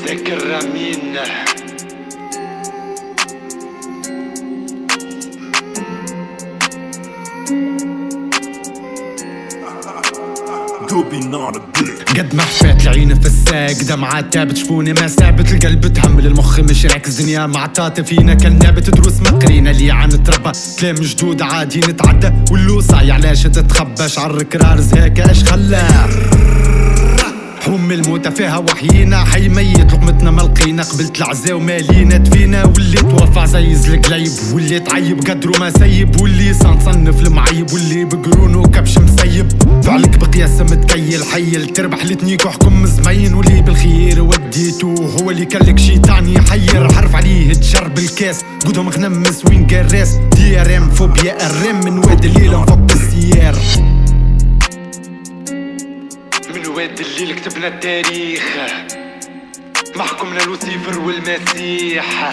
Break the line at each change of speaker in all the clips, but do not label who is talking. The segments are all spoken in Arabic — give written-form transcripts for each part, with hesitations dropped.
ذاك الرمين
قد ما حفات العين في الساق دمعات تابت شفوني ما ثابت القلب تحمل المخ مش راكز دنيا معطاتي فينا كان نابت دروس مقرينا اللي نتربى كلام جدود عادي نتعدى واللو صاي علاش تتخبى شعر كرارز هيك اش خلاه حوم الموتى فيها وحيينا حي ميت لقمتنا ملقينا قبلت العزا ومالينا تفينا واللي توفى زي القليب واللي تعيب قدرو ما سيب واللي صنف المعيب واللي بقرون وكبش مسيب فعلك بقياس متكيل حيل تربح لتنيك وحكم زمين واللي بالخير وديتو هو اللي كلك شيطان يحير حرف عليه تشرب الكاس قدهم غنمس وين قراس دي ار ام فوبيا الرم من واد الليل نفك بالسيار
واد الليل كتبنا التاريخ ما حكمنا لوسيفر والمسيح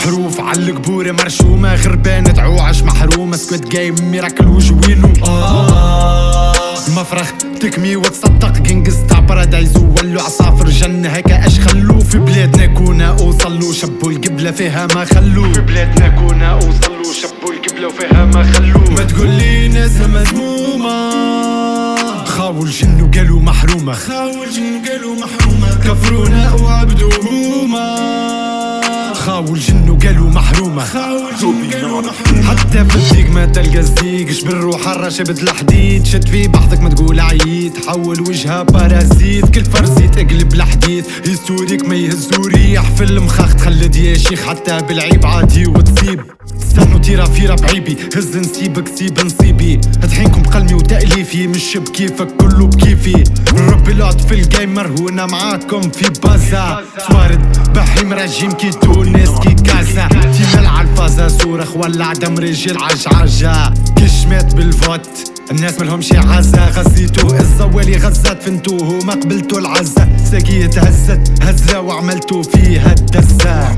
حروف على القبورة مرشومة غربانة تعوعش محرومة سكوت جاي ميراكل وجوينو مفرخ تكمي وتصدق جنجز تاع بارادايز وولو عصافر جنة هكا اش خلو في بلادنا كونا اوصلو شبو القبلة فيها ما خلو
في بلادنا كونا اوصلو شبو القبلة وفيها ما خلو
ما تقولي ناس مذمومة خاو الجن وقالوا محرومة كفرونا وعبدوهما خاو الجن وقالوا محرومة حتى في الديك ما تلقى الزيق جبر وحرة شبت الحديد شد في بحثك ما تقول عييت حول وجهها بارازيت كل فرزيت اقلب الحديث هيستوريك ما يهزو ريح في المخاخ تخلد يا شيخ حتى بالعيب عادي وتصيب استنوا تيرا فيرا بعيبي هز نسيبك سيب نصيبي تحينكم بقلمي وتأليفي مش بكيفك كله بكيفي ربي لعط في الجيم مرهونة معاكم في بازا سوارد بحيم رجيم كي تونس كي كازا تيمال عالفازا صورخ ولع دم رجال عجعجة كش مات بالفوت الناس ملهمش عزة غزيتو الزوالي غزات فنتوه ما قبلتو العزة ساقية هزت هزة وعملتو فيها الدزة